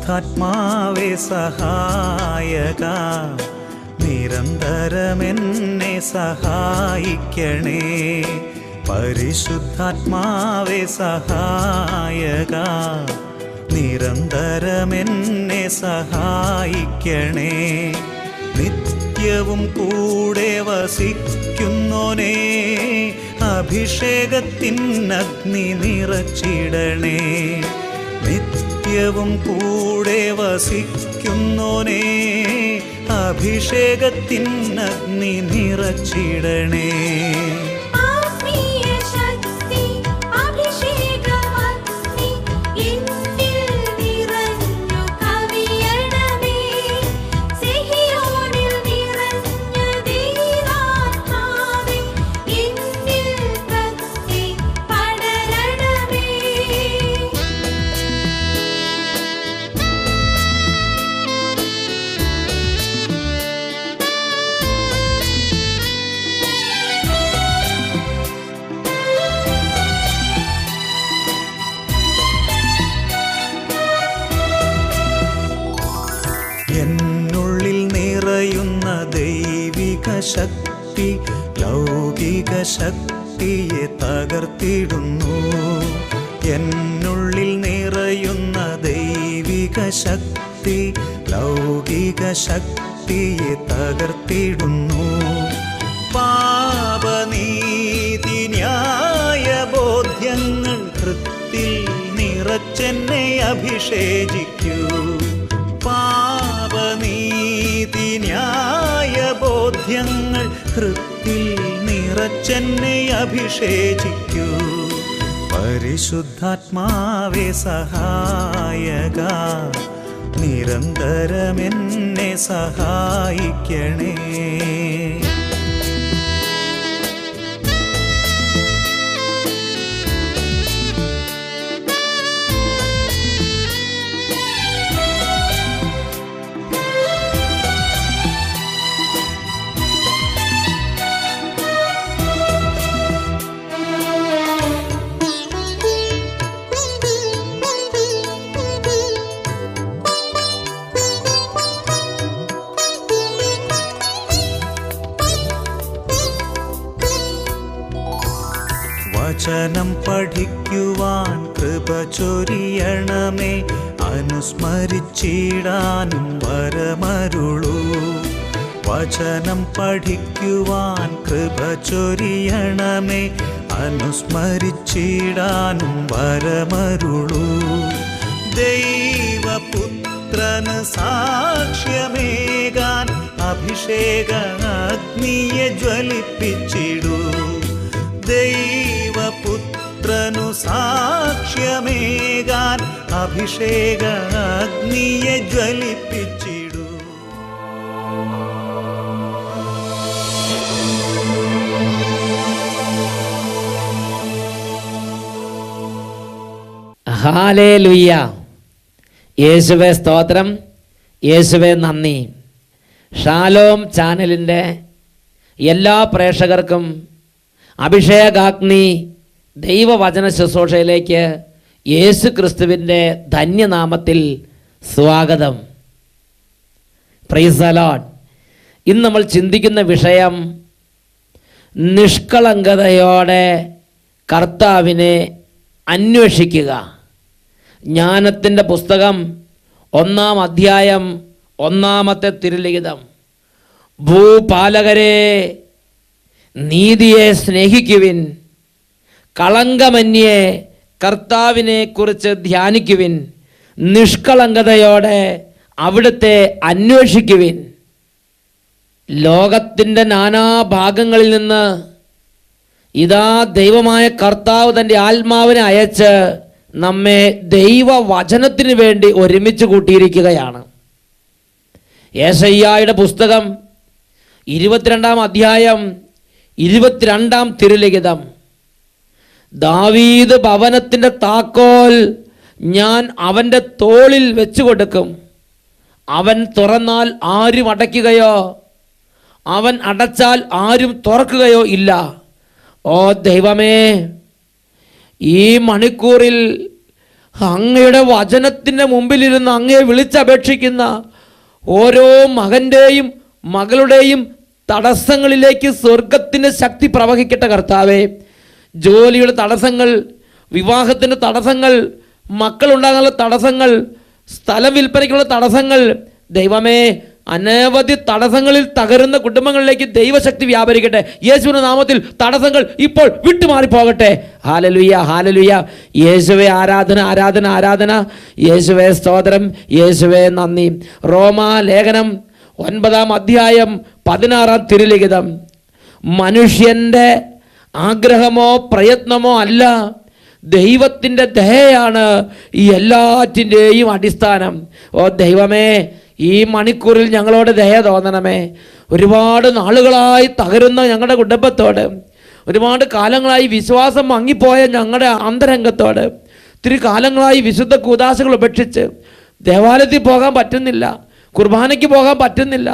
പരിശുദ്ധാത്മാവേ സഹായക, നിരന്തരമെന്നെ സഹായിക്കണേ. പരിശുദ്ധാത്മാവേ സഹായക, നിരന്തരമെന്നെ സഹായിക്കണേ. നിത്യവും കൂടെ വസിക്കുന്നോനേ, അഭിഷേകത്തിനഗ്നി നിറച്ചിടണേ. നിത്യവും കൂടെ വസിക്കുന്നോനേ, അഭിഷേകത്തിനഗ്നി നിറച്ചിടണേ. എന്നുള്ളിൽ നിറയുന്ന ദൈവിക ശക്തി ലൗകിക ശക്തിയെ തകർത്തിടുന്നു. എന്നുള്ളിൽ നിറയുന്ന ദൈവിക ശക്തി ലൗകിക ശക്തിയെ തകർത്തിടുന്നു. പാപനീതി ന്യായ ബോധ്യങ്ങൾ ഹൃത്തിൽ നിറച്ചെന്നെ അഭിഷേചിക്കൂ. പാപനീതി ന്യായ ബോധ്യങ്ങൾ ഹൃത്തിൽ നിറച്ചെന്നെ അഭിഷേചിക്കൂ. പരിശുദ്ധാത്മാവേ സഹായക, നിരന്തരമെന്നെ സഹായിക്കണേ. വചനം പഠിക്കുവാൻ കൃപ ചൊരിയണമേ, അനുസ്മരിച്ചിടാനും വരമരുളൂ. വചനം പഠിക്കുവാൻ കൃപ ചൊരിയണമേ, അനുസ്മരിച്ചിടാനും വരമരുളൂ. ദൈവപുത്രന് സാക്ഷ്യമേകാൻ അഭിഷേക അഗ്നിയെ ജ്വലിപ്പിച്ചിടൂ. ദൈവപുത്രനു സാക്ഷ്യമേകാൻ അഭിഷേക അഗ്നിയെ ജ്വലിപ്പിച്ചിടൂ. ഹല്ലേലൂയ. യേശുവേ സ്തോത്രം, യേശുവേ നന്ദി. ഷാലോം ചാനലിൻ്റെ എല്ലാ പ്രേക്ഷകർക്കും അഭിഷേകാഗ്നി ദൈവവചന ശുശ്രൂഷയിലേക്ക് യേശു ക്രിസ്തുവിൻ്റെ ധന്യനാമത്തിൽ സ്വാഗതം. Praise the Lord. ഇന്ന് നമ്മൾ ചിന്തിക്കുന്ന വിഷയം നിഷ്കളങ്കതയോടെ കർത്താവിനെ അന്വേഷിക്കുക. ജ്ഞാനത്തിൻ്റെ പുസ്തകം 1-ാം അധ്യായം 1-ാമത്തെ തിരുലിഖിതം. ഭൂപാലകരെ, നീതിയെ സ്നേഹിക്കുവിൻ, കളങ്കമന്യേ കർത്താവിനെ കുറിച്ച് ധ്യാനിക്കുവിൻ, നിഷ്കളങ്കതയോടെ അവിടുത്തെ അന്വേഷിക്കുവിൻ. ലോകത്തിൻ്റെ നാനാഭാഗങ്ങളിൽ നിന്ന് ഇതാ ദൈവമായ കർത്താവ് തൻ്റെ ആത്മാവിനെ അയച്ച് നമ്മെ ദൈവവചനത്തിന് വേണ്ടി ഒരുമിച്ച് കൂട്ടിയിരിക്കുകയാണ്. യെശയ്യായുടെ പുസ്തകം 22-ാം അധ്യായം 22-ാം തിരുലിഖിതം. ദാവീദ് ഭവനത്തിൻ്റെ താക്കോൽ ഞാൻ അവൻ്റെ തോളിൽ വെച്ചു കൊടുക്കും. അവൻ തുറന്നാൽ ആരും അടയ്ക്കുകയോ അവൻ അടച്ചാൽ ആരും തുറക്കുകയോ ഇല്ല. ഓ ദൈവമേ, ഈ മണിക്കൂറിൽ അങ്ങയുടെ വചനത്തിൻ്റെ മുമ്പിലിരുന്ന് അങ്ങയെ വിളിച്ചപേക്ഷിക്കുന്ന ഓരോ മകൻ്റെയും മകളുടെയും തടസ്സങ്ങളിലേക്ക് സ്വർഗത്തിൻ്റെ ശക്തി പ്രവഹിക്കട്ടെ കർത്താവേ. ജോലിയുടെ തടസ്സങ്ങൾ, വിവാഹത്തിൻ്റെ തടസ്സങ്ങൾ, മക്കളുണ്ടാകാനുള്ള തടസ്സങ്ങൾ, സ്ഥലം വിൽപ്പനയ്ക്കുള്ള തടസ്സങ്ങൾ, ദൈവമേ, അനവധി തടസ്സങ്ങളിൽ തകരുന്ന കുടുംബങ്ങളിലേക്ക് ദൈവശക്തി വ്യാപരിക്കട്ടെ. യേശുവിന്റെ നാമത്തിൽ തടസ്സങ്ങൾ ഇപ്പോൾ വിട്ടുമാറിപ്പോകട്ടെ. Hallelujah, hallelujah. യേശുവേ ആരാധന, ആരാധന, ആരാധന. യേശുവേ സ്തോത്രം, യേശുവേ നന്ദി. റോമാ ലേഖനം 9-ാം അധ്യായം 16-ാം തിരുലിഖിതം. മനുഷ്യൻ്റെ ആഗ്രഹമോ പ്രയത്നമോ അല്ല, ദൈവത്തിൻ്റെ ദയയാണ് ഈ എല്ലാറ്റിൻ്റെയും അടിസ്ഥാനം. ഓ ദൈവമേ, ഈ മണിക്കൂറിൽ ഞങ്ങളോട് ദയ തോന്നണമേ. ഒരുപാട് നാളുകളായി തകരുന്ന ഞങ്ങളുടെ കുടുംബത്തോട്, ഒരുപാട് കാലങ്ങളായി വിശ്വാസം മങ്ങിപ്പോയ ഞങ്ങളുടെ അന്തരംഗത്തോട്, ഒത്തിരി കാലങ്ങളായി വിശുദ്ധ കൂദാശകൾ ഉപേക്ഷിച്ച് ദേവാലയത്തിൽ പോകാൻ പറ്റുന്നില്ല, കുർബാനയ്ക്ക് പോകാൻ പറ്റുന്നില്ല,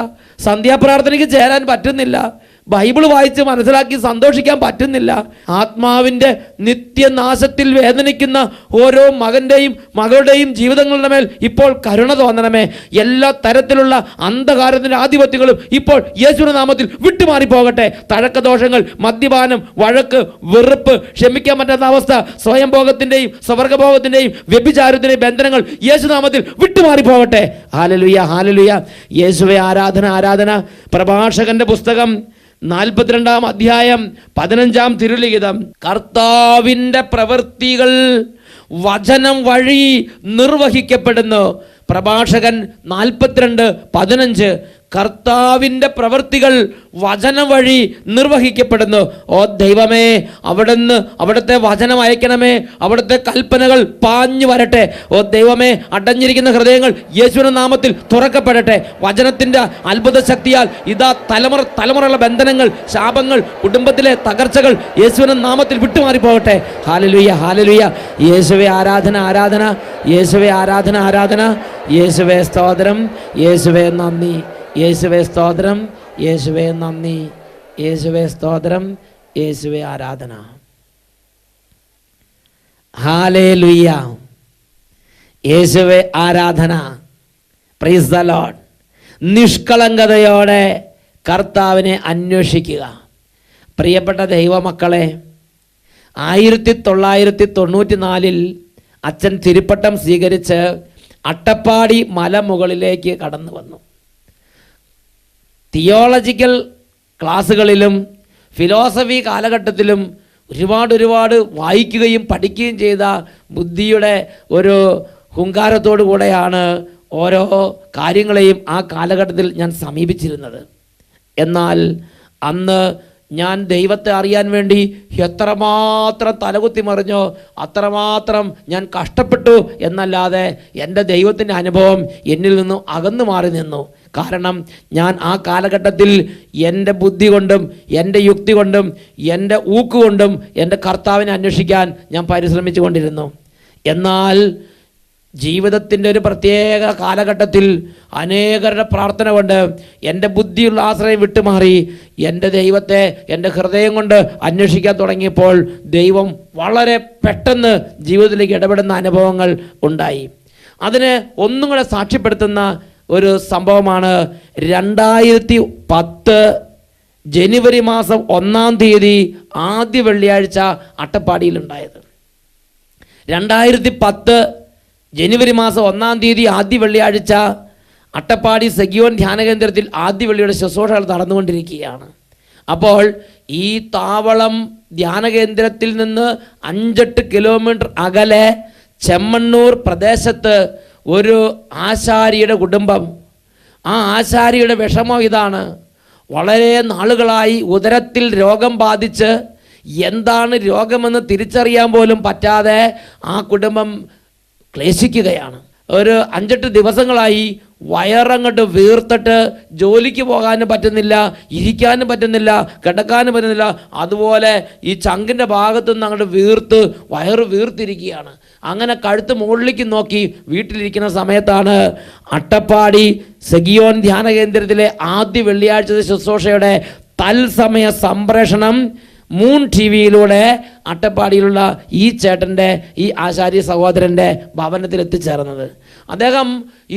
സന്ധ്യാപ്രാർത്ഥനയ്ക്ക് ചേരാൻ പറ്റുന്നില്ല, ബൈബിൾ വായിച്ച് മനസ്സിലാക്കി സന്തോഷിക്കാൻ പറ്റുന്നില്ല. ആത്മാവിൻ്റെ നിത്യനാശത്തിൽ വേദനിക്കുന്ന ഓരോ മകൻ്റെയും മകളുടെയും ജീവിതങ്ങളുടെ മേൽ ഇപ്പോൾ കരുണ തോന്നണമേ. എല്ലാ തരത്തിലുള്ള അന്ധകാരത്തിൻ്റെ ആധിപത്യങ്ങളും ഇപ്പോൾ യേശുവിന്റെ നാമത്തിൽ വിട്ടുമാറിപ്പോകട്ടെ. തഴക്കദോഷങ്ങൾ, മദ്യപാനം, വഴക്ക്, വെറുപ്പ്, ക്ഷമിക്കാൻ പറ്റാത്ത അവസ്ഥ, സ്വയംഭോഗത്തിൻ്റെയും സ്വർഗഭോഗത്തിൻ്റെയും വ്യഭിചാരത്തിൻ്റെയും ബന്ധനങ്ങൾ യേശുനാമത്തിൽ വിട്ടുമാറിപ്പോകട്ടെ. Hallelujah, hallelujah. യേശുവേ ആരാധന, ആരാധന. പ്രഭാഷകന്റെ പുസ്തകം 42-ാം അധ്യായം 15-ാം തിരുലിഖിതം. കർത്താവിൻ്റെ പ്രവൃത്തികൾ വചനം വഴി നിർവഹിക്കപ്പെടുന്നു. പ്രഭാഷകൻ 42:15. കർത്താവിൻ്റെ പ്രവൃത്തികൾ വചനം വഴി നിർവഹിക്കപ്പെടുന്നു. ഓ ദൈവമേ, അവിടുന്ന് അവിടുത്തെ വചനം അയക്കണമേ. അവിടുത്തെ കൽപ്പനകൾ പാഞ്ഞു വരട്ടെ. ഓ ദൈവമേ, അടഞ്ഞിരിക്കുന്ന ഹൃദയങ്ങൾ യേശുവിന്റെ നാമത്തിൽ തുറക്കപ്പെടട്ടെ. വചനത്തിൻ്റെ അത്ഭുത ശക്തിയാൽ ഇതാ തലമുറയുള്ള ബന്ധനങ്ങൾ, ശാപങ്ങൾ, കുടുംബത്തിലെ തകർച്ചകൾ യേശുവിന്റെ നാമത്തിൽ വിട്ടുമാറിപ്പോകട്ടെ. Hallelujah, hallelujah. യേശുവേ ആരാധന, ആരാധന. യേശുവേ ആരാധന, ആരാധന. യേശുവേ സ്തോത്രം, യേശുവേ നന്ദി. യേശുവേ സ്തോത്രം, യേശുവേ നന്ദി. യേശുവേ സ്തോത്രം, യേശുവേ ആരാധന. ഹല്ലേലൂയ. യേശുവേ ആരാധന. Praise the Lord. നിഷ്കളങ്കതയോടെ കർത്താവിനെ അന്വേഷിക്കുക. പ്രിയപ്പെട്ട ദൈവമക്കളെ, 1994 അച്ഛൻ തിരുപ്പട്ടം സ്വീകരിച്ച് അട്ടപ്പാടി മലമുകളിലേക്ക് കടന്നു വന്നു. തിയോളജിക്കൽ ക്ലാസ്സുകളിലും ഫിലോസഫി കാലഘട്ടത്തിലും ഒരുപാട് വായിക്കുകയും പഠിക്കുകയും ചെയ്ത ബുദ്ധിയുടെ ഒരു ഹുങ്കാരത്തോടു കൂടെയാണ് ഓരോ കാര്യങ്ങളെയും ആ കാലഘട്ടത്തിൽ ഞാൻ സമീപിച്ചിരുന്നത്. എന്നാൽ അന്ന് ഞാൻ ദൈവത്തെ അറിയാൻ വേണ്ടി എത്രമാത്രം തലകുത്തി മറിഞ്ഞോ അത്രമാത്രം ഞാൻ കഷ്ടപ്പെട്ടു എന്നല്ലാതെ എൻ്റെ ദൈവത്തിൻ്റെ അനുഭവം എന്നിൽ നിന്നും അകന്നു മാറി നിന്നു. കാരണം ഞാൻ ആ കാലഘട്ടത്തിൽ എൻ്റെ ബുദ്ധി കൊണ്ടും എൻ്റെ യുക്തി കൊണ്ടും എൻ്റെ ഊക്കുകൊണ്ടും എൻ്റെ കർത്താവിനെ അന്വേഷിക്കാൻ ഞാൻ പരിശ്രമിച്ചു കൊണ്ടിരുന്നു. എന്നാൽ ജീവിതത്തിൻ്റെ ഒരു പ്രത്യേക കാലഘട്ടത്തിൽ അനേകരുടെ പ്രാർത്ഥന കൊണ്ട് എൻ്റെ ബുദ്ധിയുള്ള ആശ്രയം വിട്ടുമാറി എൻ്റെ ദൈവത്തെ എൻ്റെ ഹൃദയം കൊണ്ട് അന്വേഷിക്കാൻ തുടങ്ങിയപ്പോൾ ദൈവം വളരെ പെട്ടെന്ന് ജീവിതത്തിലേക്ക് ഇടപെടുന്ന അനുഭവങ്ങൾ ഉണ്ടായി. അതിന് ഒന്നും കൂടെ സാക്ഷ്യപ്പെടുത്തുന്ന ഒരു സംഭവമാണ് 2010 ജനുവരി മാസം 1-ാം തീയതി ആദ്യ വെള്ളിയാഴ്ച അട്ടപ്പാടിയിലുണ്ടായത്. 2010 ജനുവരി മാസം 1-ാം തീയതി ആദ്യ വെള്ളിയാഴ്ച അട്ടപ്പാടി സെഗിയോൻ ധ്യാനകേന്ദ്രത്തിൽ ആദ്യ വെള്ളിയുടെ ശുശ്രൂഷകൾ നടന്നുകൊണ്ടിരിക്കുകയാണ്. അപ്പോൾ ഈ താവളം ധ്യാനകേന്ദ്രത്തിൽ നിന്ന് 5-8 കിലോമീറ്റർ അകലെ ചെമ്മണ്ണൂർ പ്രദേശത്ത് ഒരു ആശാരിയുടെ കുടുംബം. ആ ആശാരിയുടെ വിഷമം ഇതാണ്. വളരെ നാളുകളായി ഉദരത്തിൽ രോഗം ബാധിച്ച് എന്താണ് രോഗമെന്ന് തിരിച്ചറിയാൻ പോലും പറ്റാതെ ആ കുടുംബം ക്ലേശിക്കുകയാണ്. ഒരു 5-8 ദിവസങ്ങളായി വയറങ്ങോട്ട് വീർത്തിട്ട് ജോലിക്ക് പോകാനും പറ്റുന്നില്ല, ഇരിക്കാനും പറ്റുന്നില്ല, കിടക്കാനും പറ്റുന്നില്ല. അതുപോലെ ഈ ചങ്കിൻ്റെ ഭാഗത്തുനിന്ന് അങ്ങോട്ട് വീർത്ത് വയറ് വീർത്തിരിക്കുകയാണ്. അങ്ങനെ കഴുത്ത് മുകളിലേക്ക് നോക്കി വീട്ടിലിരിക്കുന്ന സമയത്താണ് അട്ടപ്പാടി സെഗിയോൻ ധ്യാനകേന്ദ്രത്തിലെ ആദ്യ വെള്ളിയാഴ്ച ശുശ്രൂഷയുടെ തത്സമയ സംപ്രേഷണം മൂൺ TV യിലൂടെ അട്ടപ്പാടിയിലുള്ള ഈ ചേട്ടൻ്റെ, ഈ ആശാരി സഹോദരൻ്റെ ഭവനത്തിൽ എത്തിച്ചേർന്നത്. അദ്ദേഹം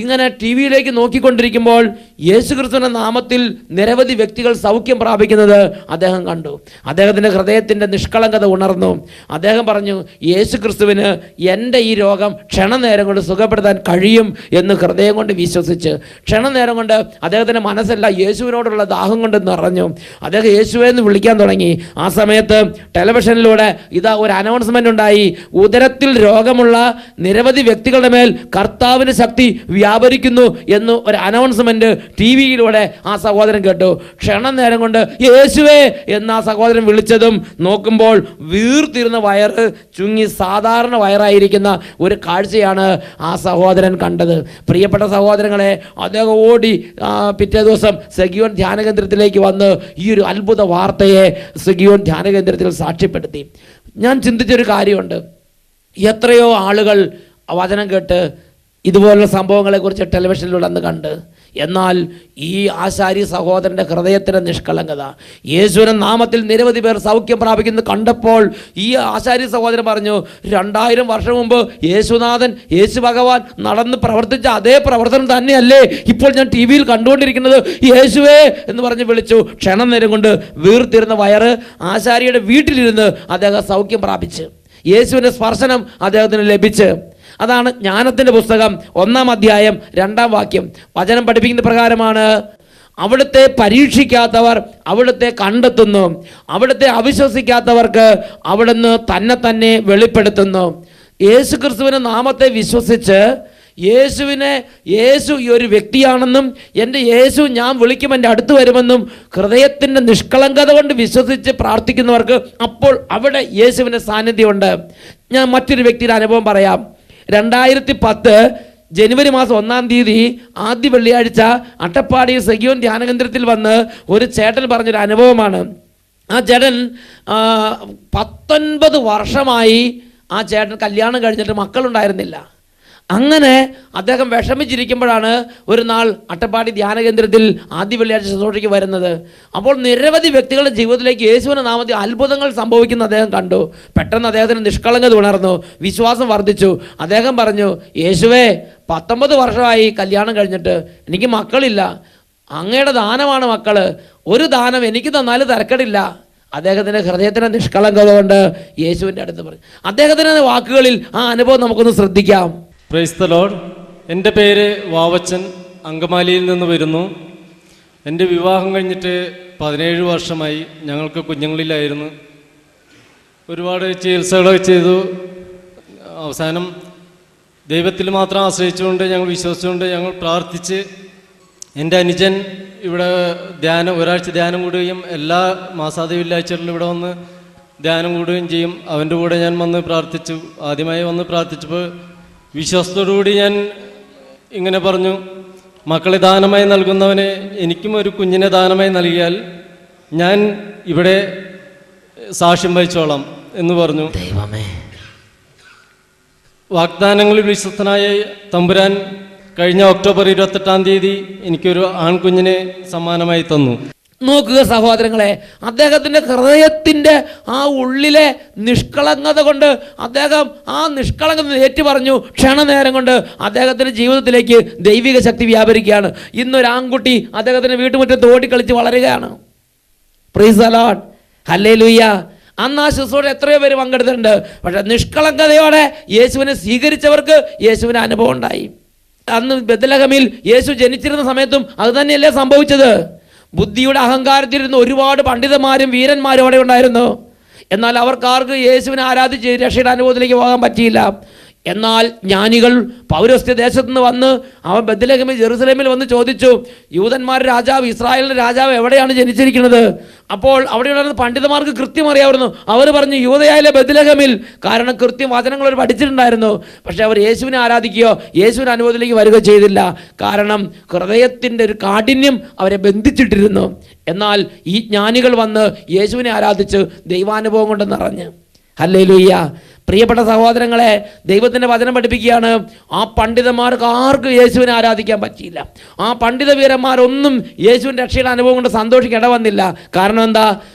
ഇങ്ങനെ ടി വിയിലേക്ക് നോക്കിക്കൊണ്ടിരിക്കുമ്പോൾ യേശുക്രിസ്തുവിൻ്റെ നാമത്തിൽ നിരവധി വ്യക്തികൾ സൗഖ്യം പ്രാപിക്കുന്നത് അദ്ദേഹം കണ്ടു. അദ്ദേഹത്തിൻ്റെ ഹൃദയത്തിൻ്റെ നിഷ്കളങ്കത ഉണർന്നു. അദ്ദേഹം പറഞ്ഞു, യേശുക്രിസ്തുവിന് എൻ്റെ ഈ രോഗം ക്ഷണനേരം കൊണ്ട് സുഖപ്പെടുത്താൻ കഴിയും എന്ന് ഹൃദയം കൊണ്ട് വിശ്വസിച്ച് ക്ഷണനേരം കൊണ്ട് അദ്ദേഹത്തിൻ്റെ മനസ്സെല്ലാം യേശുവിനോടുള്ള ദാഹം കൊണ്ട് നിറഞ്ഞു. അദ്ദേഹം യേശുവെ എന്ന് വിളിക്കാൻ തുടങ്ങി. ആ സമയത്ത് ടെലിവിഷനിലൂടെ ഇതാ ഒരു അനൗൺസ്മെൻ്റ് ഉണ്ടായി, ഉദരത്തിൽ രോഗമുള്ള നിരവധി വ്യക്തികളുടെ മേൽ കർത്താവിൻ്റെ ശക്തി വ്യാപരിക്കുന്നു എന്ന് ഒരു അനൗൺസ്മെന്റ് ടി വിയിലൂടെ ആ സഹോദരൻ കേട്ടു. ക്ഷണനേരം കൊണ്ട് യേശുവേ എന്ന് ആ സഹോദരൻ വിളിച്ചതും നോക്കുമ്പോൾ വീർത്തിരുന്ന വയറ് ചുങ്ങി സാധാരണ വയറായിരിക്കുന്ന ഒരു കാഴ്ചയാണ് ആ സഹോദരൻ കണ്ടത്. പ്രിയപ്പെട്ട സഹോദരങ്ങളെ, അദ്ദേഹം ഓടി പിറ്റേ ദിവസം സെഗിയോൻ ധ്യാന കേന്ദ്രത്തിലേക്ക് വന്ന് ഈ ഒരു അത്ഭുത വാർത്തയെ സെഗിയോൻ ധ്യാന കേന്ദ്രത്തിൽ സാക്ഷ്യപ്പെടുത്തി. ഞാൻ ചിന്തിച്ചൊരു കാര്യമുണ്ട്, എത്രയോ ആളുകൾ വചനം കേട്ട് ഇതുപോലുള്ള സംഭവങ്ങളെക്കുറിച്ച് ടെലിവിഷനിലൂടെ അന്ന് കണ്ട്, എന്നാൽ ഈ ആശാരി സഹോദരൻ്റെ ഹൃദയത്തിൻ്റെ നിഷ്കളങ്കത, യേശുവിൻ്റെ നാമത്തിൽ നിരവധി പേർ സൗഖ്യം പ്രാപിക്കുന്നത് കണ്ടപ്പോൾ ഈ ആശാരി സഹോദരൻ പറഞ്ഞു, 2000 വർഷം മുമ്പ് യേശുനാഥൻ, യേശു ഭഗവാൻ നടന്ന് പ്രവർത്തിച്ച അതേ പ്രവർത്തനം തന്നെയല്ലേ ഇപ്പോൾ ഞാൻ ടി വിയിൽ കണ്ടുകൊണ്ടിരിക്കുന്നത്, യേശുവേ എന്ന് പറഞ്ഞ് വിളിച്ചു. ക്ഷണം നേരം കൊണ്ട് വീർത്തിരുന്ന വയറ് ആശാരിയുടെ വീട്ടിലിരുന്ന് അദ്ദേഹം സൗഖ്യം പ്രാപിച്ച്, യേശുവിൻ്റെ സ്പർശനം അദ്ദേഹത്തിന് ലഭിച്ച്. അതാണ് ജ്ഞാനത്തിൻ്റെ പുസ്തകം 1-ാം അധ്യായം 2-ാം വാക്യം. വചനം പഠിപ്പിക്കുന്ന പ്രകാരമാണ്, അവിടുത്തെ പരീക്ഷിക്കാത്തവർ അവിടുത്തെ കണ്ടെത്തുന്നു, അവിടുത്തെ അവിശ്വസിക്കാത്തവർക്ക് അവിടുന്ന് തന്നെ വെളിപ്പെടുത്തുന്നു. യേശു ക്രിസ്തുവിൻ്റെ നാമത്തെ വിശ്വസിച്ച് യേശു ഈ ഒരു വ്യക്തിയാണെന്നും എൻ്റെ യേശു ഞാൻ വിളിക്കും എൻ്റെ അടുത്ത് വരുമെന്നും ഹൃദയത്തിൻ്റെ നിഷ്കളങ്കത കൊണ്ട് വിശ്വസിച്ച് പ്രാർത്ഥിക്കുന്നവർക്ക് അപ്പോൾ അവിടെ യേശുവിൻ്റെ സാന്നിധ്യമുണ്ട്. ഞാൻ മറ്റൊരു വ്യക്തിയുടെ അനുഭവം പറയാം. 2010 ജനുവരി മാസം 1-ാം തീയതി ആദ്യ വെള്ളിയാഴ്ച അട്ടപ്പാടി സെഗിയോൻ ധ്യാനകേന്ദ്രത്തിൽ വന്ന് ഒരു ചേട്ടൻ പറഞ്ഞൊരു അനുഭവമാണ്. ആ ചേട്ടൻ 19 വർഷമായി ആ ചേട്ടൻ കല്യാണം കഴിഞ്ഞിട്ട് മക്കളുണ്ടായിരുന്നില്ല. അങ്ങനെ അദ്ദേഹം വിഷമിച്ചിരിക്കുമ്പോഴാണ് ഒരു നാൾ അട്ടപ്പാടി ധ്യാന കേന്ദ്രത്തിൽ ആദ്യ വെള്ളിയാഴ്ച ശുശ്രൂഷയ്ക്ക് വരുന്നത്. അപ്പോൾ നിരവധി വ്യക്തികളുടെ ജീവിതത്തിലേക്ക് യേശുവിൻ്റെ നാമത്തിൽ അത്ഭുതങ്ങൾ സംഭവിക്കുന്ന അദ്ദേഹം കണ്ടു. പെട്ടെന്ന് അദ്ദേഹത്തിന് നിഷ്കളങ്കത ഉണർന്നു, വിശ്വാസം വർദ്ധിച്ചു. അദ്ദേഹം പറഞ്ഞു, യേശുവേ 19 വർഷമായി കല്യാണം കഴിഞ്ഞിട്ട് എനിക്ക് മക്കളില്ല, അങ്ങയുടെ ദാനമാണ് മക്കള്, ഒരു ദാനം എനിക്ക് തന്നാലും തിരക്കടില്ല. അദ്ദേഹത്തിൻ്റെ ഹൃദയത്തിൻ്റെ നിഷ്കളങ്കത കൊണ്ട് യേശുവിൻ്റെ അടുത്ത് പറഞ്ഞു. അദ്ദേഹത്തിൻ്റെ വാക്കുകളിൽ ആ അനുഭവം നമുക്കൊന്ന് ശ്രദ്ധിക്കാം. Praise the Lord. എൻ്റെ പേര് വാവച്ചൻ, അങ്കമാലിയിൽ നിന്ന് വരുന്നു. എൻ്റെ വിവാഹം കഴിഞ്ഞിട്ട് 17 വർഷമായി. ഞങ്ങൾക്ക് കുഞ്ഞുങ്ങളിലായിരുന്നു. ഒരുപാട് ചികിത്സകളൊക്കെ ചെയ്തു. അവസാനം ദൈവത്തിൽ മാത്രം ആശ്രയിച്ചുകൊണ്ട് ഞങ്ങൾ വിശ്വസിച്ചുകൊണ്ട് ഞങ്ങൾ പ്രാർത്ഥിച്ച് എൻ്റെ അനുജൻ ഇവിടെ ഒരാഴ്ച ധ്യാനം കൂടുകയും എല്ലാ മാസാദി വെള്ളിയാഴ്ചകളിലും ഇവിടെ വന്ന് ധ്യാനം കൂടുകയും ചെയ്യും. അവൻ്റെ കൂടെ ഞാൻ വന്ന് പ്രാർത്ഥിച്ചു. ആദ്യമായി വന്ന് പ്രാർത്ഥിച്ചപ്പോൾ വിശ്വാസത്തോടുകൂടി ഞാൻ ഇങ്ങനെ പറഞ്ഞു, മക്കളെ ദാനമായി നൽകുന്നവനെ എനിക്കും ഒരു കുഞ്ഞിനെ ദാനമായി നൽകിയാൽ ഞാൻ ഇവിടെ സാക്ഷ്യം വഹിച്ചോളാം എന്ന് പറഞ്ഞു. വാഗ്ദാനങ്ങളിൽ വിശ്വസ്തനായ തമ്പുരാൻ കഴിഞ്ഞ ഒക്ടോബർ 28-ാം തീയതി എനിക്കൊരു ആൺകുഞ്ഞിനെ സമ്മാനമായി തന്നു. നോക്കുക സഹോദരങ്ങളെ, അദ്ദേഹത്തിൻ്റെ ഹൃദയത്തിൻ്റെ ആ ഉള്ളിലെ നിഷ്കളങ്കത കൊണ്ട് അദ്ദേഹം ആ നിഷ്കളങ്കത ഏറ്റു പറഞ്ഞു. ക്ഷണനേരം കൊണ്ട് അദ്ദേഹത്തിൻ്റെ ജീവിതത്തിലേക്ക് ദൈവിക ശക്തി വ്യാപരിക്കുകയാണ്. ഇന്നൊരു ആൺകുട്ടി അദ്ദേഹത്തിൻ്റെ വീട്ടുമുറ്റത്ത് ഓടിക്കളിച്ച് വളരുകയാണ്. Praise the Lord, hallelujah. അന്ന് ആ ശുശ്രൂഷ എത്രയോ പേര് പങ്കെടുത്തിട്ടുണ്ട്. പക്ഷെ നിഷ്കളങ്കതയോടെ യേശുവിനെ സ്വീകരിച്ചവർക്ക് യേശുവിന് അനുഭവം ഉണ്ടായി. അന്ന് ബെത്ലഹേമിൽ യേശു ജനിച്ചിരുന്ന സമയത്തും അത് തന്നെയല്ലേ സംഭവിച്ചത്. ബുദ്ധിയുടെ അഹങ്കാരത്തിലിരുന്ന് ഒരുപാട് പണ്ഡിതന്മാരും വീരന്മാരും അവിടെ ഉണ്ടായിരുന്നു. എന്നാൽ അവർക്കാർക്ക് യേശുവിനെ ആരാധിച്ച് രക്ഷയുടെ അനുഭവത്തിലേക്ക് പോകാൻ പറ്റിയില്ല. എന്നാൽ ജ്ഞാനികൾ പൗരസ്ത്യ ദേശത്തു നിന്ന് വന്ന് അവൻ ബെത്ലഹേമിൽ ജെറുസലേമിൽ വന്ന് ചോദിച്ചു, യൂതന്മാരുടെ രാജാവ്, ഇസ്രായേലിൻ്റെ രാജാവ് എവിടെയാണ് ജനിച്ചിരിക്കുന്നത്? അപ്പോൾ അവിടെയുള്ള പണ്ഡിതന്മാർക്ക് കൃത്യം അറിയാമായിരുന്നു. അവർ പറഞ്ഞു, യൂദയായിലെ ബെത്ലഹേമിൽ. കാരണം കൃത്യം വചനങ്ങൾ അവർ പഠിച്ചിട്ടുണ്ടായിരുന്നു. പക്ഷെ അവർ യേശുവിനെ ആരാധിക്കുകയോ യേശുവിൻ്റെ അനുഭവത്തിലേക്ക് വരിക ചെയ്തില്ല. കാരണം ഹൃദയത്തിൻ്റെ ഒരു കാഠിന്യം അവരെ ബന്ധിച്ചിട്ടിരുന്നു. എന്നാൽ ഈ ജ്ഞാനികൾ വന്ന് യേശുവിനെ ആരാധിച്ച് ദൈവാനുഭവം കൊണ്ട് നിറഞ്ഞ്. ഹല്ലേലൂയ. പ്രിയപ്പെട്ട സഹോദരങ്ങളെ, ദൈവത്തിൻ്റെ വചനം പഠിപ്പിക്കുകയാണ്, ആ പണ്ഡിതന്മാർക്ക് ആർക്കും യേശുവിനെ ആരാധിക്കാൻ പറ്റിയില്ല. ആ പണ്ഡിത വീരന്മാരൊന്നും യേശുവിൻ്റെ രക്ഷയുടെ അനുഭവം കൊണ്ട് സന്തോഷിക്കേണ്ട വന്നില്ല. കാരണം എന്താ?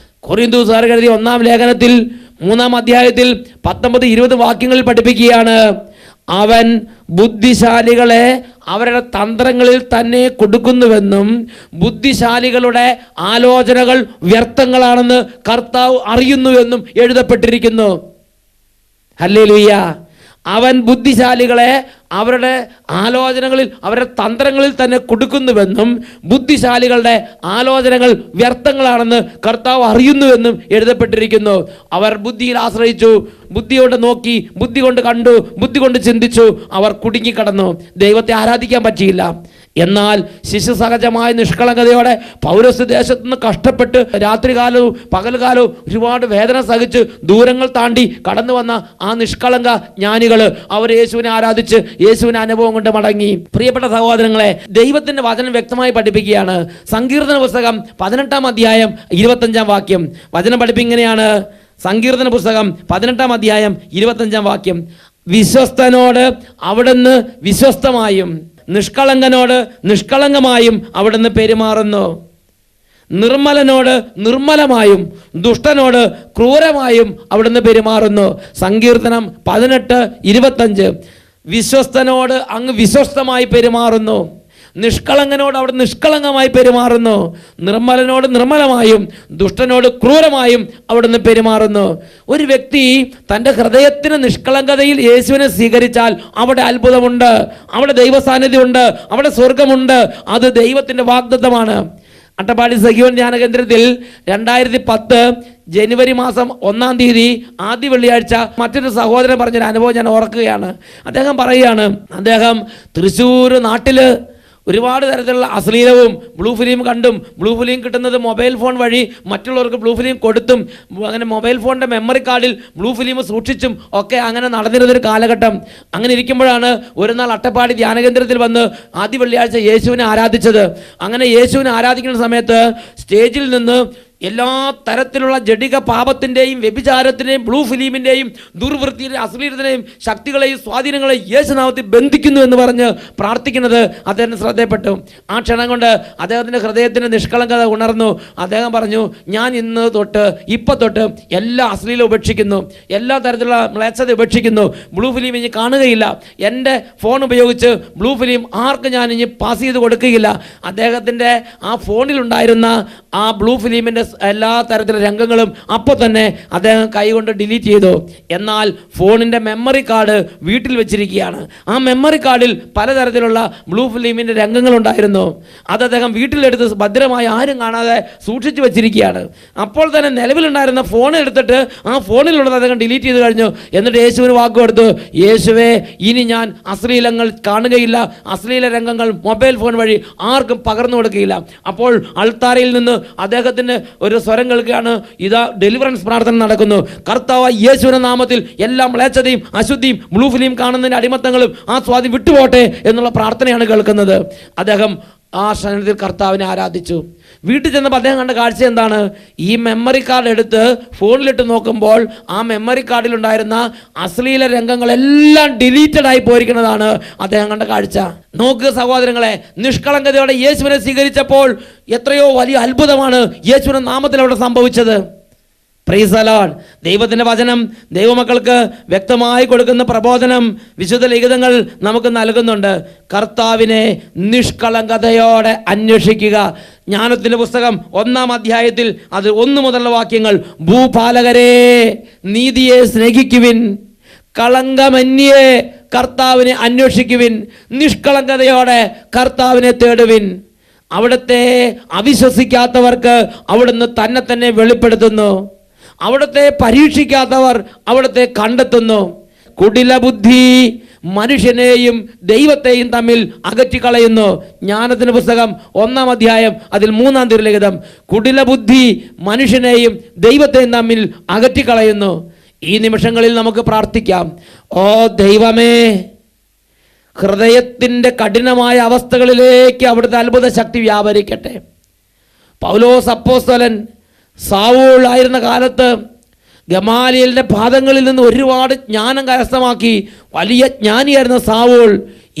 കൊരിന്ത്യർ എഴുതിയ 1-ാം ലേഖനത്തിൽ 3-ാം അധ്യായത്തിൽ 19-20 വാക്യങ്ങളിൽ പഠിപ്പിക്കുകയാണ്, അവൻ ബുദ്ധിശാലികളെ അവരുടെ തന്ത്രങ്ങളിൽ തന്നെ കൊടുക്കുന്നുവെന്നും ബുദ്ധിശാലികളുടെ ആലോചനകൾ വ്യർത്ഥങ്ങളാണെന്ന് കർത്താവ് അറിയുന്നുവെന്നും എഴുതപ്പെട്ടിരിക്കുന്നു. ഹല്ലേലൂയ. അവൻ ബുദ്ധിശാലികളെ അവരുടെ ആലോചനകളിൽ അവരുടെ തന്ത്രങ്ങളിൽ തന്നെ കൊടുക്കുന്നുവെന്നും ബുദ്ധിശാലികളുടെ ആലോചനകൾ വ്യർത്ഥങ്ങളാണെന്ന് കർത്താവ് അറിയുന്നുവെന്നും എഴുതപ്പെട്ടിരിക്കുന്നു. അവർ ബുദ്ധിയിൽ ആശ്രയിച്ചു, ബുദ്ധി കൊണ്ട് നോക്കി, ബുദ്ധി കൊണ്ട് കണ്ടു, ബുദ്ധി കൊണ്ട് ചിന്തിച്ചു, അവർ കുടുങ്ങിക്കടന്നു. ദൈവത്തെ ആരാധിക്കാൻ പറ്റിയില്ല. എന്നാൽ ശിശു സഹജമായ നിഷ്കളങ്കതയോടെ പൗരസ്ത്യ ദേശത്ത് നിന്ന് കഷ്ടപ്പെട്ട് രാത്രികാലവും പകൽകാലവും ഒരുപാട് വേദന സഹിച്ച് ദൂരങ്ങൾ താണ്ടി കടന്നു വന്ന ആ നിഷ്കളങ്ക ജ്ഞാനികൾ അവർ യേശുവിനെ ആരാധിച്ച് യേശുവിനെ അനുഭവം കൊണ്ട് മടങ്ങി. പ്രിയപ്പെട്ട സഹോദരങ്ങളെ, ദൈവത്തിന്റെ വചനം വ്യക്തമായി പഠിപ്പിക്കുകയാണ്. സങ്കീർത്തന പുസ്തകം 18-ാം അധ്യായം 25-ാം വാക്യം വചനം പഠിപ്പിങ്ങനെയാണ്. സങ്കീർത്തന പുസ്തകം 18-ാം അധ്യായം 25-ാം വാക്യം, വിശ്വസ്തനോട് അവിടുന്ന് വിശ്വസ്തമായും നിഷ്കളങ്കനോട് നിഷ്കളങ്കമായും അവിടുന്ന് പെരുമാറുന്നു. നിർമ്മലനോട് നിർമ്മലമായും ദുഷ്ടനോട് ക്രൂരമായും അവിടുന്ന് പെരുമാറുന്നു. സങ്കീർത്തനം 18:25. വിശ്വസ്തനോട് അങ്ങ് വിശ്വസ്തമായി പെരുമാറുന്നു, നിഷ്കളങ്കനോട് അവിടെ നിഷ്കളങ്കമായി പെരുമാറുന്നു, നിർമ്മലനോട് നിർമ്മലമായും ദുഷ്ടനോട് ക്രൂരമായും അവിടുന്ന് പെരുമാറുന്നു. ഒരു വ്യക്തി തൻ്റെ ഹൃദയത്തിന് നിഷ്കളങ്കതയിൽ യേശുവിനെ സ്വീകരിച്ചാൽ അവിടെ അത്ഭുതമുണ്ട്, അവിടെ ദൈവസാന്നിധ്യമുണ്ട്, അവിടെ സ്വർഗമുണ്ട്. അത് ദൈവത്തിൻ്റെ വാഗ്ദത്തമാണ്. അട്ടപ്പാടി സഖീവൻ ധ്യാന കേന്ദ്രത്തിൽ 2010 ജനുവരി മാസം 1-ാം തീയതി ആദ്യ വെള്ളിയാഴ്ച മറ്റൊരു സഹോദരൻ പറഞ്ഞൊരു അനുഭവം ഞാൻ ഓർക്കുകയാണ്. അദ്ദേഹം പറയുകയാണ്, അദ്ദേഹം തൃശ്ശൂർ നാട്ടിൽ ഒരുപാട് തരത്തിലുള്ള അശ്ലീലവും ബ്ലൂ ഫിലിം കണ്ടും, ബ്ലൂ ഫിലിം കിട്ടുന്നത് മൊബൈൽ ഫോൺ വഴി മറ്റുള്ളവർക്ക് ബ്ലൂ ഫിലിം കൊടുത്തും, അങ്ങനെ മൊബൈൽ ഫോണിൻ്റെ മെമ്മറി കാർഡിൽ ബ്ലൂ ഫിലിം സൂക്ഷിച്ചും ഒക്കെ അങ്ങനെ നടന്നിരുന്നൊരു കാലഘട്ടം. അങ്ങനെ ഇരിക്കുമ്പോഴാണ് ഒരു നാൾ അട്ടപ്പാടി ധ്യാനകേന്ദ്രത്തിൽ വന്ന് ആദ്യ വെള്ളിയാഴ്ച യേശുവിനെ ആരാധിച്ചത്. അങ്ങനെ യേശുവിനെ ആരാധിക്കുന്ന സമയത്ത് സ്റ്റേജിൽ നിന്ന് എല്ലാ തരത്തിലുള്ള ജഡിക പാപത്തിൻ്റെയും വ്യഭിചാരത്തിൻ്റെയും ബ്ലൂ ഫിലിമിൻ്റെയും ദുർവൃത്തിയുടെയും അശ്ലീലത്തിൻ്റെയും ശക്തികളെയും സ്വാധീനങ്ങളെയും യേശുനാമത്തിൽ ബന്ധിക്കുന്നു എന്ന് പറഞ്ഞ് പ്രാർത്ഥിക്കുന്നത് അദ്ദേഹത്തിന് ശ്രദ്ധയപ്പെട്ടു. ആ ക്ഷണം കൊണ്ട് അദ്ദേഹത്തിൻ്റെ ഹൃദയത്തിൻ്റെ നിഷ്കളങ്കത ഉണർന്നു. അദ്ദേഹം പറഞ്ഞു, ഞാൻ ഇന്ന് തൊട്ട് ഇപ്പം തൊട്ട് എല്ലാ അശ്ലീലം ഉപേക്ഷിക്കുന്നു, എല്ലാ തരത്തിലുള്ള മ്ലേച്ഛത ഉപേക്ഷിക്കുന്നു, ബ്ലൂ ഫിലിം ഇനി കാണുകയില്ല, എൻ്റെ ഫോൺ ഉപയോഗിച്ച് ബ്ലൂ ഫിലിം ആർക്കും ഞാൻ ഇനി പാസ് ചെയ്ത് കൊടുക്കുകയില്ല. അദ്ദേഹത്തിൻ്റെ ആ ഫോണിലുണ്ടായിരുന്ന ആ ബ്ലൂ ഫിലിമിൻ്റെ എല്ലാ തരത്തിലുള്ള രംഗങ്ങളും അപ്പോൾ തന്നെ അദ്ദേഹം കൈകൊണ്ട് ഡിലീറ്റ് ചെയ്തു. എന്നാൽ ഫോണിൻ്റെ മെമ്മറി കാർഡ് വീട്ടിൽ വെച്ചിരിക്കുകയാണ്. ആ മെമ്മറി കാർഡിൽ പലതരത്തിലുള്ള ബ്ലൂ ഫിലിമിൻ്റെ രംഗങ്ങളുണ്ടായിരുന്നു. അത് അദ്ദേഹം വീട്ടിലെടുത്ത് ഭദ്രമായി ആരും കാണാതെ സൂക്ഷിച്ചു വെച്ചിരിക്കുകയാണ്. അപ്പോൾ തന്നെ നിലവിലുണ്ടായിരുന്ന ഫോൺ എടുത്തിട്ട് ആ ഫോണിലുള്ളത് അദ്ദേഹം ഡിലീറ്റ് ചെയ്ത് കഴിഞ്ഞു. എന്നിട്ട് യേശുവിന് വാക്ക് കൊടുത്തു, യേശുവേ, ഇനി ഞാൻ അശ്ലീലങ്ങൾ കാണുകയില്ല, അശ്ലീല രംഗങ്ങൾ മൊബൈൽ ഫോൺ വഴി ആർക്കും പകർന്നു കൊടുക്കുകയില്ല. അപ്പോൾ അൾത്താരയിൽ നിന്ന് അദ്ദേഹത്തിന് ഒരു സ്വരം കേൾക്കുകയാണ്, ഇതാ ഡെലിവറൻസ് പ്രാർത്ഥന നടക്കുന്നു. കർത്താവ് യേശുവിന്റെ നാമത്തിൽ എല്ലാ മ്ലേച്ഛതയും അശുദ്ധിയും ബ്ലൂ ഫിലിം കാണുന്നതിൻ്റെ അടിമത്തങ്ങളും ആ സ്വാധീനം വിട്ടുപോട്ടെ എന്നുള്ള പ്രാർത്ഥനയാണ് കേൾക്കുന്നത്. അദ്ദേഹം ആ ക്ഷണത്തിൽ കർത്താവിനെ ആരാധിച്ചു. വീട്ടിൽ ചെന്നപ്പോൾ അദ്ദേഹം കണ്ട കാഴ്ച എന്താണ്? ഈ മെമ്മറി കാർഡ് എടുത്ത് ഫോണിലിട്ട് നോക്കുമ്പോൾ ആ മെമ്മറി കാർഡിലുണ്ടായിരുന്ന അശ്ലീല രംഗങ്ങളെല്ലാം ഡിലീറ്റഡ് ആയി പോയിരിക്കുന്നതാണ് അദ്ദേഹം കണ്ട കാഴ്ച. നോക്കുക സഹോദരങ്ങളെ, നിഷ്കളങ്കതയോടെ യേശുവിനെ സ്വീകരിച്ചപ്പോൾ എത്രയോ വലിയ അത്ഭുതമാണ് യേശുവിന്റെ നാമത്തിൽ അവിടെ സംഭവിച്ചത്. Praise the Lord. ദൈവത്തിൻ്റെ വചനം ദൈവമക്കൾക്ക് വ്യക്തമായി കൊടുക്കുന്ന പ്രബോധനം വിശുദ്ധ ലിഖിതങ്ങൾ നമുക്ക് നൽകുന്നുണ്ട്. കർത്താവിനെ നിഷ്കളങ്കതയോടെ അന്വേഷിക്കുക. ജ്ഞാനത്തിൻ്റെ പുസ്തകം 1-ാം അധ്യായത്തിൽ അത് 1 മുതലുള്ള വാക്യങ്ങൾ, ഭൂപാലകരെ നീതിയെ സ്നേഹിക്കുവിൻ, കളങ്കമന്യേ കർത്താവിനെ അന്വേഷിക്കുവിൻ, നിഷ്കളങ്കതയോടെ കർത്താവിനെ തേടുവിൻ. അവിടുത്തെ അവിശ്വസിക്കാത്തവർക്ക് അവിടുന്ന് തന്നെ വെളിപ്പെടുത്തുന്നു, അവിടുത്തെ പരീക്ഷിക്കാത്തവർ അവിടുത്തെ കണ്ടെത്തുന്നു. കുടില ബുദ്ധി മനുഷ്യനെയും ദൈവത്തെയും തമ്മിൽ അകറ്റിക്കളയുന്നു. ജ്ഞാനത്തിൻ്റെ പുസ്തകം 1-ാം അധ്യായം അതിൽ 3-ാം തിരുലിഖിതം, കുടില ബുദ്ധി മനുഷ്യനെയും ദൈവത്തെയും തമ്മിൽ അകറ്റിക്കളയുന്നു. ഈ നിമിഷങ്ങളിൽ നമുക്ക് പ്രാർത്ഥിക്കാം, ഓ ദൈവമേ, ഹൃദയത്തിൻ്റെ കഠിനമായ അവസ്ഥകളിലേക്ക് അവിടുത്തെ അത്ഭുത ശക്തി വ്യാപരിക്കട്ടെ. പൗലോസ് അപ്പോസ്തലൻ സാവൂൾ ആയിരുന്ന കാലത്ത് ഗമാലിയലിൻ്റെ പാദങ്ങളിൽ നിന്ന് ഒരുപാട് ജ്ഞാനം കരസ്ഥമാക്കി വലിയ ജ്ഞാനിയായിരുന്ന സാവൂൾ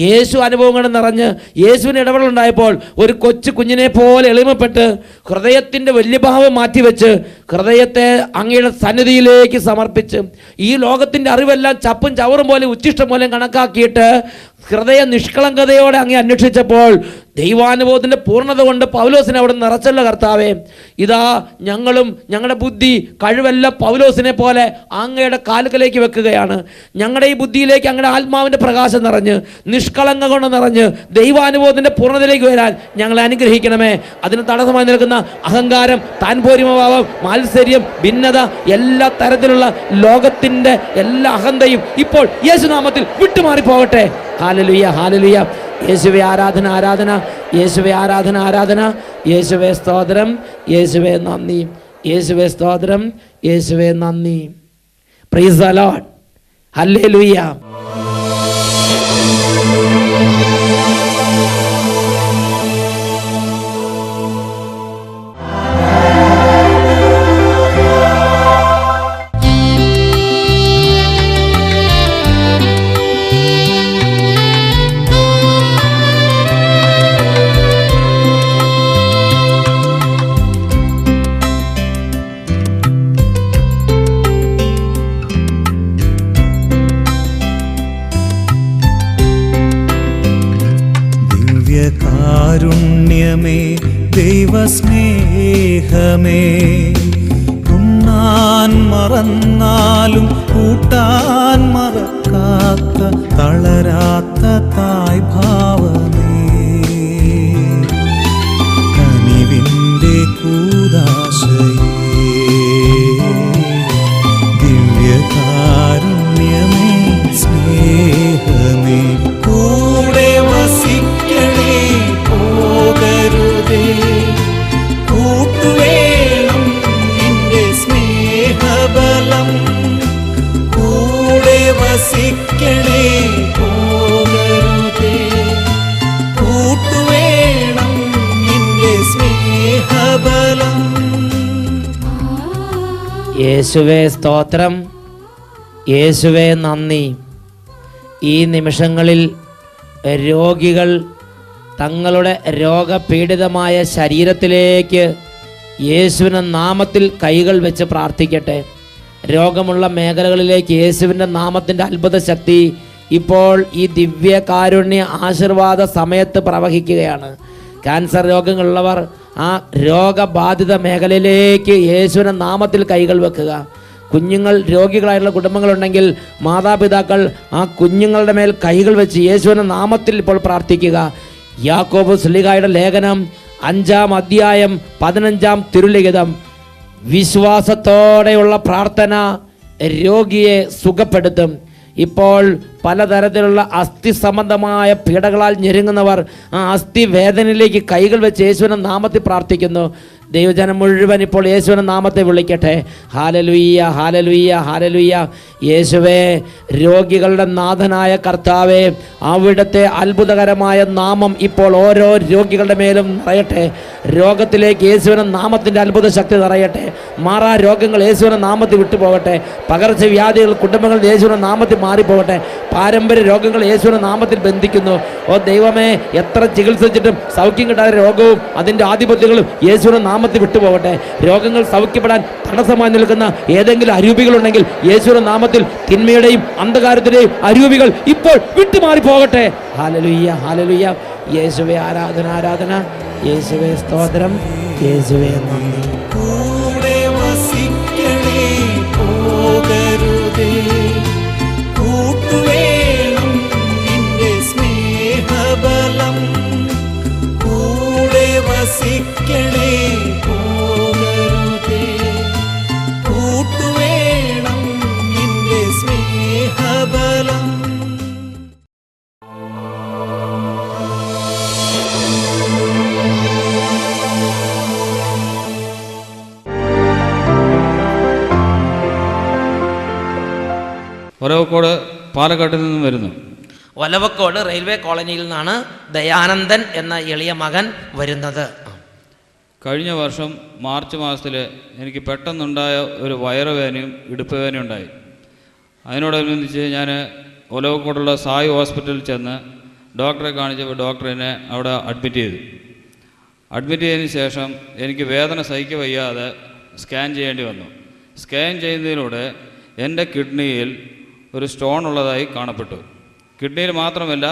യേശു അനുഭവങ്ങൾ നിറഞ്ഞ് യേശുവിന് ഇടപെടലുണ്ടായപ്പോൾ ഒരു കൊച്ചു കുഞ്ഞിനെ പോലെ എളിമപ്പെട്ട് ഹൃദയത്തിൻ്റെ വലിയ ഭാവം മാറ്റിവെച്ച് ഹൃദയത്തെ അങ്ങയുടെ സന്നിധിയിലേക്ക് സമർപ്പിച്ച് ഈ ലോകത്തിൻ്റെ അറിവെല്ലാം ചപ്പും ചവറും പോലെ ഉച്ചിഷ്ടം പോലെ കണക്കാക്കിയിട്ട് ഹൃദയ നിഷ്കളങ്കതയോടെ അങ്ങേ അന്വേഷിച്ചപ്പോൾ ദൈവാനുഭവത്തിൻ്റെ പൂർണ്ണത കൊണ്ട് പൗലോസിനെ അവിടെ നിറച്ചല്ല കർത്താവേ. ഇതാ ഞങ്ങളും ഞങ്ങളുടെ ബുദ്ധി കഴിവെല്ലാം പൗലോസിനെ പോലെ അങ്ങയുടെ കാലുകളിലേക്ക് വെക്കുകയാണ്. ഞങ്ങളുടെ ഈ ബുദ്ധിയിലേക്ക് അങ്ങയുടെ ആത്മാവിൻ്റെ പ്രകാശം നിറഞ്ഞ് നിഷ്കളങ്ക കൊണ്ട് നിറഞ്ഞ് ദൈവാനുഭവത്തിൻ്റെ പൂർണ്ണതയിലേക്ക് വരാൻ ഞങ്ങളെ അനുഗ്രഹിക്കണമേ. അതിന് തടസ്സമായി നിൽക്കുന്ന അഹങ്കാരം, താൻപോരിമഭാവം, മാത്സര്യം, ഭിന്നത, എല്ലാ തരത്തിലുള്ള ലോകത്തിൻ്റെ എല്ലാ അഹന്തയും ഇപ്പോൾ യേശുനാമത്തിൽ വിട്ടുമാറിപ്പോകട്ടെ. ഹാലലുയ, ഹാലലുയ. യേശുവേ ആരാധന, ആരാധന. യേശുവേ ആരാധന, ആരാധന. യേശുവേ സ്തോത്രം, യേശുവേ നന്ദി. യേശുവേ സ്തോത്രം, യേശുവേ നന്ദി. Praise the Lord. ഹല്ലേലൂയ. കാരുണ്യമേ, ദൈവസ്നേഹമേ, ഉണ്ണാൻ മറന്നാലും കൂട്ടാൻ മറക്കാത്ത തളരാത്ത തായ് ഭാവമേ, കനിവിൻ്റെ കൂദാശയേ, ദിവ്യകാരുണ്യമേ, സ്നേഹമേ, കൂടെ വസിക്കണേ, പോകരുതേ, കൂട്ടുവേണം നിന്റെ സ്നേഹബലം, കൂടെ വസിക്കണേ, പോകരുതേ, കൂട്ടുവേണം നിന്റെ സ്നേഹബലം. യേശുവേ സ്തോത്രം, യേശുവേ നന്ദി. ഈ നിമിഷങ്ങളിൽ രോഗികൾ തങ്ങളുടെ രോഗപീഡിതമായ ശരീരത്തിലേക്ക് യേശുവിൻ്റെ നാമത്തിൽ കൈകൾ വെച്ച് പ്രാർത്ഥിക്കട്ടെ. രോഗമുള്ള മേഖലകളിലേക്ക് യേശുവിൻ്റെ നാമത്തിൻ്റെ അത്ഭുത ശക്തി ഇപ്പോൾ ഈ ദിവ്യകാരുണ്യ ആശീർവാദ സമയത്ത് പ്രവഹിക്കുകയാണ്. ക്യാൻസർ രോഗങ്ങളുള്ളവർ ആ രോഗബാധിത മേഖലയിലേക്ക് യേശുവിൻ്റെ നാമത്തിൽ കൈകൾ വെക്കുക. കുഞ്ഞുങ്ങൾ രോഗികളായിട്ടുള്ള കുടുംബങ്ങളുണ്ടെങ്കിൽ മാതാപിതാക്കൾ ആ കുഞ്ഞുങ്ങളുടെ മേൽ കൈകൾ വെച്ച് യേശുവിൻ്റെ നാമത്തിൽ ഇപ്പോൾ പ്രാർത്ഥിക്കുക. യാക്കോബ് ശ്ലീഹായുടെ ലേഖനം 5-ാം അധ്യായം 15-ാം തിരുലിഖിതം, വിശ്വാസത്തോടെയുള്ള പ്രാർത്ഥന രോഗിയെ സുഖപ്പെടുത്തും. ഇപ്പോൾ പലതരത്തിലുള്ള അസ്ഥി സംബന്ധമായ പീഡകളാൽ ഞെരുങ്ങുന്നവർ ആ അസ്ഥി വേദനയിലേക്ക് കൈകൾ വെച്ച് യേശുവിൻ്റെ നാമത്തിൽ പ്രാർത്ഥിക്കുന്നു. ദൈവജനം മുഴുവൻ ഇപ്പോൾ യേശുവിൻ്റെ നാമത്തെ വിളിക്കട്ടെ. ഹാലലുയ്യ, ഹാലലുയ്യ, ഹാലലുയ്യ. യേശുവേ, രോഗികളുടെ നാഥനായ കർത്താവേ, അവിടുത്തെ അത്ഭുതകരമായ നാമം ഇപ്പോൾ ഓരോ രോഗികളുടെ മേലും നിറയട്ടെ. രോഗത്തിലേക്ക് യേശുവിൻ്റെ നാമത്തിൻ്റെ അത്ഭുത ശക്തി നിറയട്ടെ. മാറാ രോഗങ്ങൾ യേശുവിൻ്റെ നാമത്തിൽ വിട്ടുപോകട്ടെ. പകർച്ചവ്യാധികൾ കുടുംബങ്ങൾ യേശുവിൻ്റെ നാമത്തിൽ മാറിപ്പോകട്ടെ. പാരമ്പര്യ രോഗങ്ങൾ യേശുവിൻ്റെ നാമത്തിൽ ബന്ധിക്കുന്നു. ഓ ദൈവമേ, എത്ര ചികിത്സിച്ചിട്ടും സൗഖ്യം കിട്ടാത്ത രോഗവും അതിൻ്റെ ആധിപത്യങ്ങളും യേശുവിൻ്റെ നാമത്തിൽ വിട്ടുപോകട്ടെ. രോഗങ്ങൾ സൗഖ്യപ്പെടാൻ തടസ്സമായി നിൽക്കുന്ന ഏതെങ്കിലും അരൂപികളുണ്ടെങ്കിൽ യേശുവിൻ്റെ നാമത്തിൽ തിന്മയുടെയും അന്ധകാരത്തിൻ്റെയും അരൂപികൾ ഇപ്പോൾ വിട്ടുമാറിപ്പോകട്ടെ. Hallelujah, hallelujah. യേശുവേ ആരാധന, ആരാധന. യേശുവേ സ്തോത്രം, യേശുവേ നന്ദി. കൂടെ വസിക്കണേ, പോകരുതേ, കൂട്ടുവേണം നിന്റെ സ്നേഹബലം, കൂടെ വസിക്കണേ, പോകരുതേ, കൂട്ടുവേണം നിന്റെ സ്നേഹബലം. ഒലവക്കോട് പാലക്കാട്ടിൽ നിന്നും വരുന്നു. ഒലവക്കോട് റെയിൽവേ കോളനിയിൽ നിന്നാണ് ദയാനന്ദൻ എന്ന എളിയ മകൻ വരുന്നത്. കഴിഞ്ഞ വർഷം മാർച്ച് മാസത്തിൽ എനിക്ക് പെട്ടെന്നുണ്ടായ ഒരു വയറുവേദനയും ഇടുപ്പ് വേദനയും ഉണ്ടായി. അതിനോടനുബന്ധിച്ച് ഞാൻ ഒലവക്കോടുള്ള സായി ഹോസ്പിറ്റലിൽ ചെന്ന് ഡോക്ടറെ കാണിച്ചപ്പോൾ ഡോക്ടർ എന്നെ അവിടെ അഡ്മിറ്റ് ചെയ്തു. അഡ്മിറ്റ് ചെയ്തതിന് ശേഷം എനിക്ക് വേദന സഹിக்க വയ്യാതെ സ്കാൻ ചെയ്യേണ്ടി വന്നു. സ്കാൻ ചെയ്യുന്നതിലൂടെ എൻ്റെ കിഡ്നിയിൽ ഒരു സ്റ്റോൺ ഉള്ളതായി കാണപ്പെട്ടു. കിഡ്നിയിൽ മാത്രമല്ല,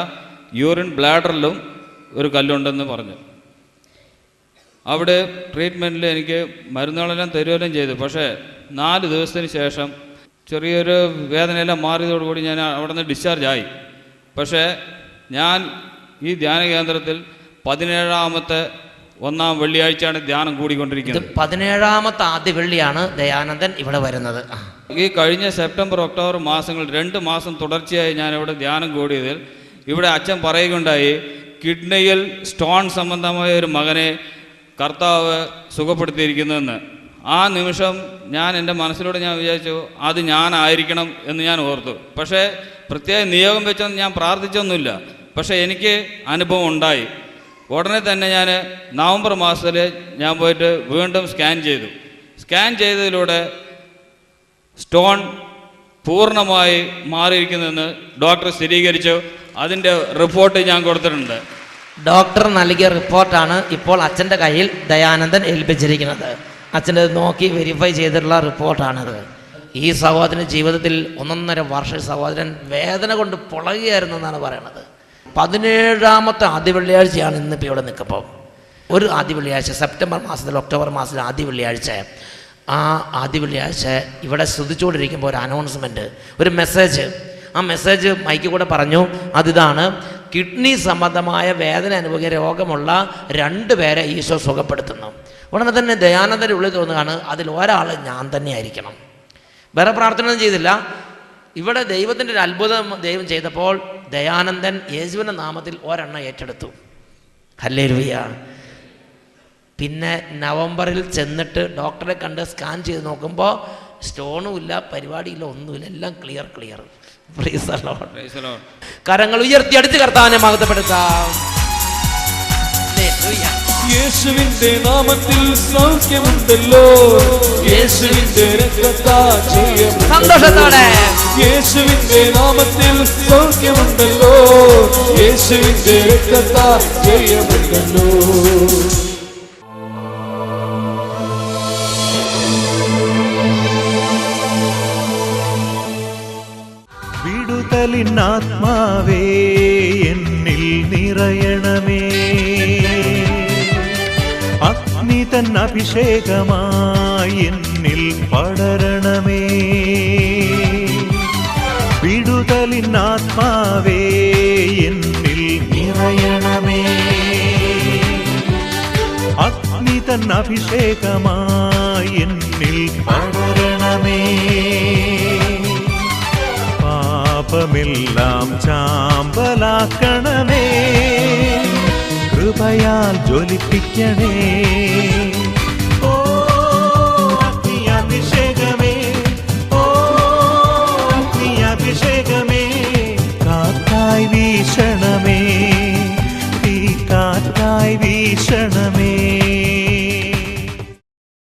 യൂറിൻ ബ്ലാഡറിലും ഒരു കല്ലുണ്ടെന്ന് പറഞ്ഞു. അവിടെ ട്രീറ്റ്മെൻറ്റിൽ എനിക്ക് മരുന്നുകളെല്ലാം തരുകയും ചെയ്തു. പക്ഷേ 4 ദിവസത്തിന് ശേഷം ചെറിയൊരു വേദനയെല്ലാം മാറിയതോടുകൂടി ഞാൻ അവിടെ നിന്ന് ഡിസ്ചാർജ് ആയി. പക്ഷേ ഞാൻ ഈ ധ്യാന കേന്ദ്രത്തിൽ 17ാമത്തെ 1-ാം വെള്ളിയാഴ്ചയാണ് ധ്യാനം കൂടിക്കൊണ്ടിരിക്കുന്നത്. 17ാമത്തെ ആദ്യ വെള്ളിയാണ് ദയാനന്ദൻ ഇവിടെ വരുന്നത്. ഈ കഴിഞ്ഞ സെപ്റ്റംബർ ഒക്ടോബർ മാസങ്ങളിൽ 2 മാസം തുടർച്ചയായി ഞാൻ ഇവിടെ ധ്യാനം കൂടിയതിൽ ഇവിടെ അച്ഛൻ പറയുകയുണ്ടായി, കിഡ്നിയിൽ സ്റ്റോൺ സംബന്ധമായ ഒരു മകനെ കർത്താവ് സുഖപ്പെടുത്തിയിരിക്കുന്നുവെന്ന്. ആ നിമിഷം ഞാൻ എൻ്റെ മനസ്സിലൂടെ ഞാൻ വിചാരിച്ചു അത് ഞാനായിരിക്കണം എന്ന് ഞാൻ ഓർത്തു. പക്ഷേ പ്രത്യേക നിയോഗം വെച്ചൊന്നും ഞാൻ പ്രാർത്ഥിച്ചൊന്നുമില്ല. പക്ഷേ എനിക്ക് അനുഭവം ഉണ്ടായി. ഉടനെ തന്നെ ഞാൻ നവംബർ മാസത്തിൽ ഞാൻ പോയിട്ട് വീണ്ടും സ്കാൻ ചെയ്തു. സ്കാൻ ചെയ്തതിലൂടെ സ്റ്റോൺ പൂർണ്ണമായി മാറിയിരിക്കുന്നെന്ന് ഡോക്ടർ സ്ഥിരീകരിച്ചു. അതിൻ്റെ റിപ്പോർട്ട് ഞാൻ കൊടുത്തിട്ടുണ്ട്. ഡോക്ടർ നൽകിയ റിപ്പോർട്ടാണ് ഇപ്പോൾ അച്ഛൻ്റെ കയ്യിൽ ദയാനന്ദൻ ഏൽപ്പിച്ചിരിക്കുന്നത്. അച്ഛൻ്റെ നോക്കി വെരിഫൈ ചെയ്തിട്ടുള്ള റിപ്പോർട്ടാണിത്. ഈ സഹോദരൻ ജീവിതത്തിൽ 1.5 വർഷം സഹോദരൻ വേദന കൊണ്ട് പുളകുകയായിരുന്നു എന്നാണ് പറയണത്. 17ാമത്തെ ആദ്യ വെള്ളിയാഴ്ചയാണ് ഇന്നിപ്പോൾ ഇവിടെ നിൽക്കുമ്പോൾ. ഒരു ആദ്യ വെള്ളിയാഴ്ച സെപ്റ്റംബർ മാസത്തിൽ ഒക്ടോബർ മാസത്തിൽ ആദ്യ വെള്ളിയാഴ്ച, ആ ആദ്യ വെള്ളിയാഴ്ച ഇവിടെ ശ്രദ്ധിച്ചുകൊണ്ടിരിക്കുമ്പോൾ ഒരു അനൗൺസ്മെൻറ്റ്, ഒരു മെസ്സേജ്. ആ മെസ്സേജ് മൈക്കിൽ കൂടെ പറഞ്ഞു. അതിതാണ്, കിഡ്നി സംബന്ധമായ വേദന അനുഭവിക്കുന്ന രോഗമുള്ള 2 പേരെ ഈശോ സുഖപ്പെടുത്തുന്നു. ഉടനെ തന്നെ ദയാനന്ദൻ്റെ ഉള്ളിൽ തോന്നുകയാണ് അതിൽ ഒരാൾ ഞാൻ തന്നെ ആയിരിക്കണം. വേറെ പ്രാർത്ഥനയൊന്നും ചെയ്തില്ല. ഇവിടെ ദൈവത്തിൻ്റെ ഒരു അത്ഭുതം ദൈവം ചെയ്തപ്പോൾ ദയാനന്ദൻ യേശുവിൻ്റെ നാമത്തിൽ ഒരെണ്ണം ഏറ്റെടുത്തു. ഹല്ലേലൂയ. പിന്നെ നവംബറിൽ ചെന്നിട്ട് ഡോക്ടറെ കണ്ട് സ്കാൻ ചെയ്ത് നോക്കുമ്പോൾ സ്റ്റോണും ഇല്ല, പരിപാടിയില്ല, ഒന്നുമില്ല, എല്ലാം ക്ലിയർ. Praise the Lord. കരങ്ങൾ ഉയർത്തി അടിച്ച് കർത്താവിനെ മഹത്വപ്പെടുത്താം. യേശുവിന്റെ നാമത്തിൽ സൗഖ്യമുണ്ടല്ലോ, യേശുവിന്റെ രക്തത്താൽ ജയമുണ്ടല്ലോ. സന്തോഷത്തോടെ യേശുവിന്റെ നാമത്തിൽ സൗഖ്യമുണ്ടല്ലോ, യേശുവിന്റെ രക്തത്താൽ ജയമുണ്ടല്ലോ. വിടുതലിനാത്മാവേ എന്നിൽ നിറയണമേ, അഗ്നി തൻ അഭിഷേകമായി എന്നിൽ പടരണമേ. വിടുതലിനാത്മാവേ എന്നിൽ നിറയണമേ, അഗ്നി തൻ അഭിഷേകമായി എന്നിൽ പടരണമേ. പാപമെല്ലാം ചാമ്പലാക്കണമേ, കൃപയാൽ ജ്വലിപ്പിക്കണേ.